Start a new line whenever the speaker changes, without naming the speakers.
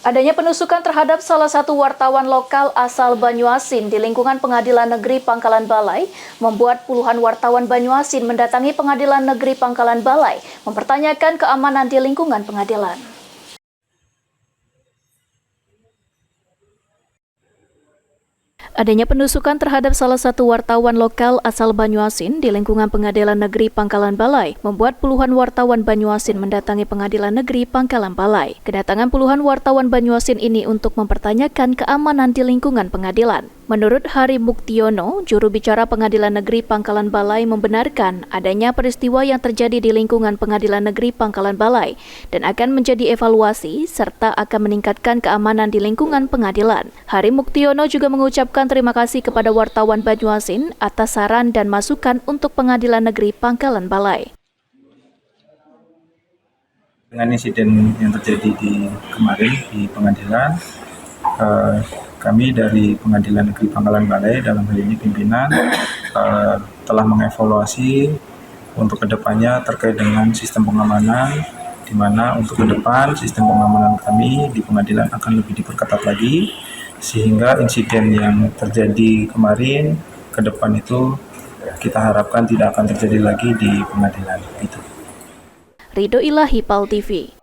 Adanya penusukan terhadap salah satu wartawan lokal asal Banyuasin di lingkungan Pengadilan Negeri Pangkalan Balai membuat puluhan wartawan Banyuasin mendatangi Pengadilan Negeri Pangkalan Balai mempertanyakan keamanan di lingkungan pengadilan. Adanya penusukan terhadap salah satu wartawan lokal asal Banyuasin di lingkungan Pengadilan Negeri Pangkalan Balai membuat puluhan wartawan Banyuasin mendatangi Pengadilan Negeri Pangkalan Balai. Kedatangan puluhan wartawan Banyuasin ini untuk mempertanyakan keamanan di lingkungan pengadilan. Menurut Hari Muktiono, juru bicara Pengadilan Negeri Pangkalan Balai membenarkan adanya peristiwa yang terjadi di lingkungan Pengadilan Negeri Pangkalan Balai dan akan menjadi evaluasi serta akan meningkatkan keamanan di lingkungan pengadilan. Hari Muktiono juga mengucapkan terima kasih kepada wartawan Banyuasin atas saran dan masukan untuk Pengadilan Negeri Pangkalan Balai.
Dengan insiden yang terjadi di kemarin di pengadilan, kami dari Pengadilan Negeri Pangkalan Balai dalam hal ini pimpinan telah mengevaluasi untuk kedepannya terkait dengan sistem pengamanan, di mana untuk ke depan sistem pengamanan kami di pengadilan akan lebih diperketat lagi, sehingga insiden yang terjadi kemarin ke depan itu kita harapkan tidak akan terjadi lagi di pengadilan.
Ridho Ilahi, PAL TV.